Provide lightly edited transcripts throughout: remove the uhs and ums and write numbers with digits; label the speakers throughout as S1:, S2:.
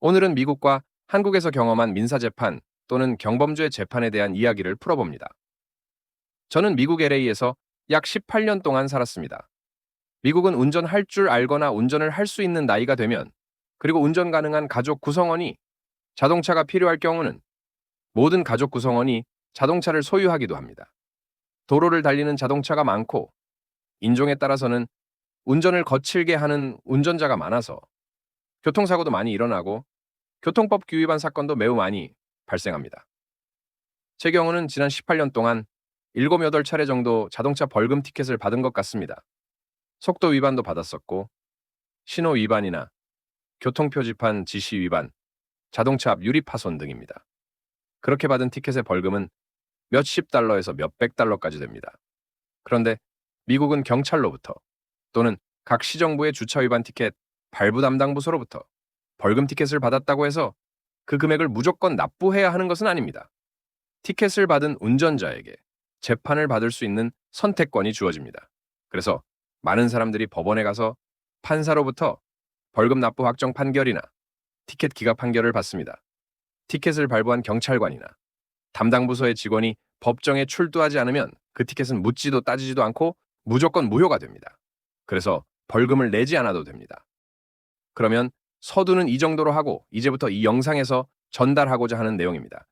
S1: 오늘은 미국과 한국에서 경험한 민사재판 또는 경범죄 재판에 대한 이야기를 풀어봅니다. 저는 미국 LA에서 약 18년 동안 살았습니다. 미국은 운전할 줄 알거나 운전을 할 수 있는 나이가 되면, 그리고 운전 가능한 가족 구성원이 자동차가 필요할 경우는 모든 가족 구성원이 자동차를 소유하기도 합니다. 도로를 달리는 자동차가 많고, 인종에 따라서는 운전을 거칠게 하는 운전자가 많아서 교통사고도 많이 일어나고 교통법 규 위반 사건도 매우 많이 발생합니다. 제 경우는 지난 18년 동안 7, 8차례 정도 자동차 벌금 티켓을 받은 것 같습니다. 속도 위반도 받았었고, 신호 위반이나 교통표지판 지시 위반, 자동차 앞 유리 파손 등입니다. 그렇게 받은 티켓의 벌금은 몇십 달러에서 몇백 달러까지 됩니다. 그런데 미국은 경찰로부터 또는 각 시정부의 주차 위반 티켓 발부 담당 부서로부터 벌금 티켓을 받았다고 해서 그 금액을 무조건 납부해야 하는 것은 아닙니다. 티켓을 받은 운전자에게 재판을 받을 수 있는 선택권이 주어집니다. 그래서 많은 사람들이 법원에 가서 판사로부터 벌금 납부 확정 판결이나 티켓 기각 판결을 받습니다. 티켓을 발부한 경찰관이나 담당 부서의 직원이 법정에 출두하지 않으면 그 티켓은 묻지도 따지지도 않고 무조건 무효가 됩니다. 그래서 벌금을 내지 않아도 됩니다. 그러면 서두는 이 정도로 하고 이제부터 이 영상에서 전달하고자 하는 내용입니다.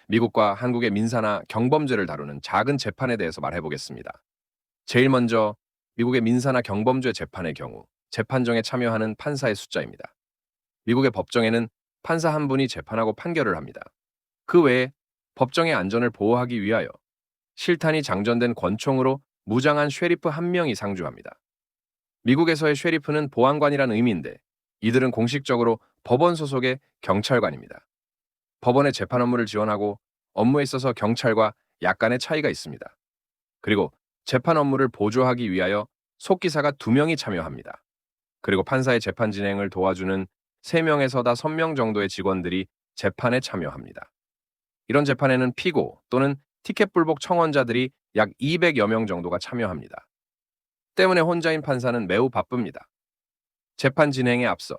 S1: 미국과 한국의 민사나 경범죄를 다루는 작은 재판에 대해서 말해보겠습니다. 제일 먼저 미국의 민사나 경범죄 재판의 경우 재판정에 참여하는 판사의 숫자입니다. 미국의 법정에는 판사 한 분이 재판하고 판결을 합니다. 그 외에 법정의 안전을 보호하기 위하여 실탄이 장전된 권총으로 무장한 쉐리프 한 명이 상주합니다. 미국에서의 쉐리프는 보안관이라는 의미인데, 이들은 공식적으로 법원 소속의 경찰관입니다. 법원의 재판 업무를 지원하고 업무에 있어서 경찰과 약간의 차이가 있습니다. 그리고 재판 업무를 보조하기 위하여 속기사가 2명이 참여합니다. 그리고 판사의 재판 진행을 도와주는 3명에서 5명 정도의 직원들이 재판에 참여합니다. 이런 재판에는 피고 또는 티켓 불복 청원자들이 약 200여 명 정도가 참여합니다. 때문에 혼자인 판사는 매우 바쁩니다. 재판 진행에 앞서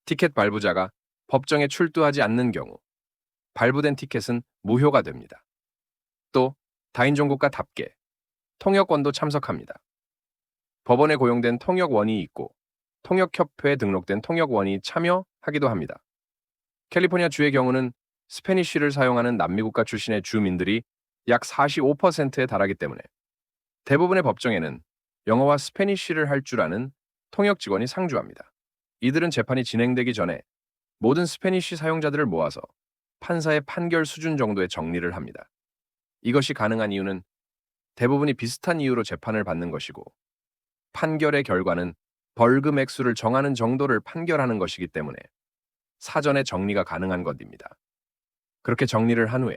S1: 티켓 발부자가 법정에 출두하지 않는 경우 발부된 티켓은 무효가 됩니다. 또 다인종국가답게 통역원도 참석합니다. 법원에 고용된 통역원이 있고 통역협회에 등록된 통역원이 참여하기도 합니다. 캘리포니아 주의 경우는 스페니쉬를 사용하는 남미국가 출신의 주민들이 약 45%에 달하기 때문에 대부분의 법정에는 영어와 스페니쉬를 할 줄 아는 통역 직원이 상주합니다. 이들은 재판이 진행되기 전에 모든 스페니쉬 사용자들을 모아서 판사의 판결 수준 정도의 정리를 합니다. 이것이 가능한 이유는 대부분이 비슷한 이유로 재판을 받는 것이고, 판결의 결과는 벌금 액수를 정하는 정도를 판결하는 것이기 때문에 사전에 정리가 가능한 것입니다. 그렇게 정리를 한 후에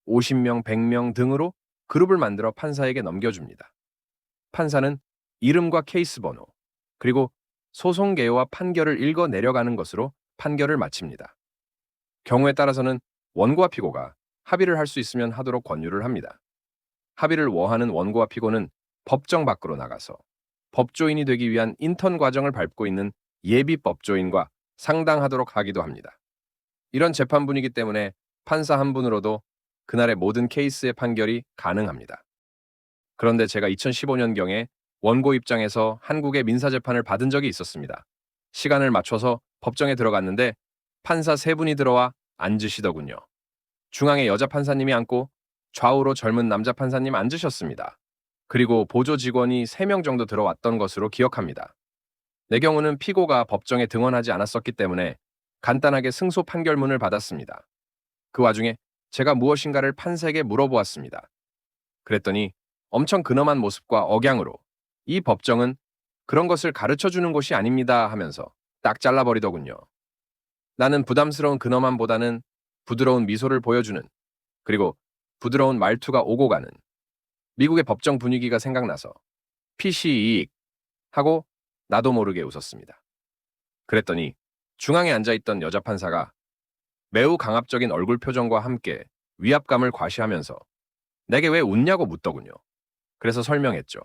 S1: 50명, 100명 등으로 그룹을 만들어 판사에게 넘겨줍니다. 판사는 이름과 케이스 번호, 그리고 소송 개요와 판결을 읽어 내려가는 것으로 판결을 마칩니다. 경우에 따라서는 원고와 피고가 합의를 할 수 있으면 하도록 권유를 합니다. 합의를 원하는 원고와 피고는 법정 밖으로 나가서 법조인이 되기 위한 인턴 과정을 밟고 있는 예비 법조인과 상담하도록 하기도 합니다. 이런 재판 분위기 때문에 판사 한 분으로도 그날의 모든 케이스의 판결이 가능합니다. 그런데 제가 2015년경에 원고 입장에서 한국의 민사재판을 받은 적이 있었습니다. 시간을 맞춰서 법정에 들어갔는데 판사 3분이 들어와 앉으시더군요. 중앙에 여자 판사님이 앉고 좌우로 젊은 남자 판사님 앉으셨습니다. 그리고 보조 직원이 3명 정도 들어왔던 것으로 기억합니다. 내 경우는 피고가 법정에 등원하지 않았었기 때문에 간단하게 승소 판결문을 받았습니다. 그 와중에 제가 무엇인가를 판사에게 물어보았습니다. 그랬더니 엄청 근엄한 모습과 억양으로 이 법정은 그런 것을 가르쳐주는 곳이 아닙니다 하면서 딱 잘라버리더군요. 나는 부담스러운 근엄함보다는 부드러운 미소를 보여주는, 그리고 부드러운 말투가 오고 가는 미국의 법정 분위기가 생각나서 피시익 하고 나도 모르게 웃었습니다. 그랬더니 중앙에 앉아있던 여자 판사가 매우 강압적인 얼굴 표정과 함께 위압감을 과시하면서 내게 왜 웃냐고 묻더군요. 그래서 설명했죠.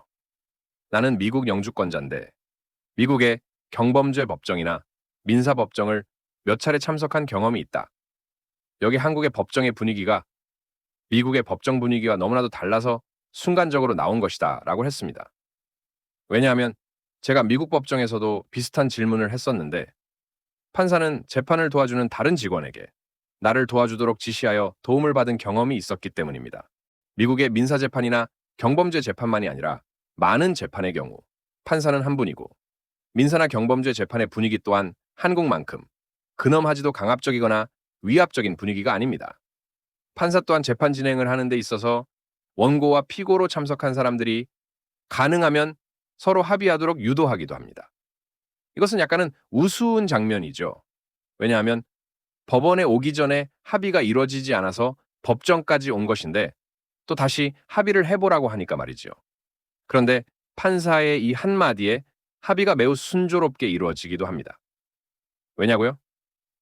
S1: 나는 미국 영주권자인데 미국의 경범죄 법정이나 민사법정을 몇 차례 참석한 경험이 있다. 여기 한국의 법정의 분위기가 미국의 법정 분위기와 너무나도 달라서 순간적으로 나온 것이다 라고 했습니다. 왜냐하면 제가 미국 법정에서도 비슷한 질문을 했었는데 판사는 재판을 도와주는 다른 직원에게 나를 도와주도록 지시하여 도움을 받은 경험이 있었기 때문입니다. 미국의 민사재판이나 경범죄 재판만이 아니라 많은 재판의 경우 판사는 한 분이고 민사나 경범죄 재판의 분위기 또한 한국만큼 근엄하지도 강압적이거나 위압적인 분위기가 아닙니다. 판사 또한 재판 진행을 하는 데 있어서 원고와 피고로 참석한 사람들이 가능하면 서로 합의하도록 유도하기도 합니다. 이것은 약간은 우스운 장면이죠. 왜냐하면 법원에 오기 전에 합의가 이루어지지 않아서 법정까지 온 것인데 또 다시 합의를 해보라고 하니까 말이죠. 그런데 판사의 이 한마디에 합의가 매우 순조롭게 이루어지기도 합니다. 왜냐고요?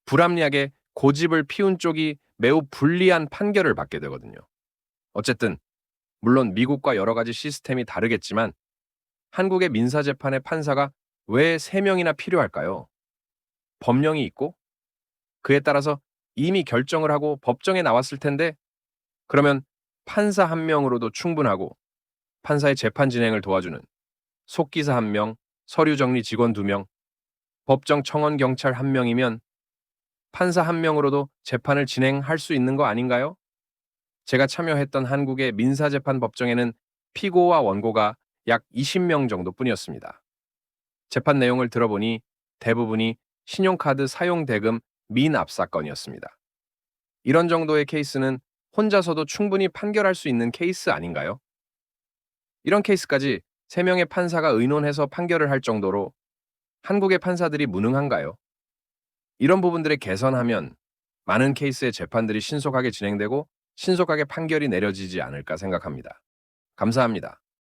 S1: 불합리하게 고집을 피운 쪽이 매우 불리한 판결을 받게 되거든요. 어쨌든 물론 미국과 여러 가지 시스템이 다르겠지만 한국의 민사재판의 판사가 왜 3명이나 필요할까요? 법령이 있고 그에 따라서 이미 결정을 하고 법정에 나왔을 텐데 그러면 판사 1명으로도 충분하고 판사의 재판 진행을 도와주는 속기사 1명, 서류 정리 직원 2명, 법정 청원 경찰 1명이면 판사 1명으로도 재판을 진행할 수 있는 거 아닌가요? 제가 참여했던 한국의 민사재판 법정에는 피고와 원고가 약 20명 정도뿐이었습니다. 재판 내용을 들어보니 대부분이 신용카드 사용 대금 미납 사건이었습니다. 이런 정도의 케이스는 혼자서도 충분히 판결할 수 있는 케이스 아닌가요? 이런 케이스까지 3명의 판사가 의논해서 판결을 할 정도로 한국의 판사들이 무능한가요? 이런 부분들을 개선하면 많은 케이스의 재판들이 신속하게 진행되고 신속하게 판결이 내려지지 않을까 생각합니다. 감사합니다.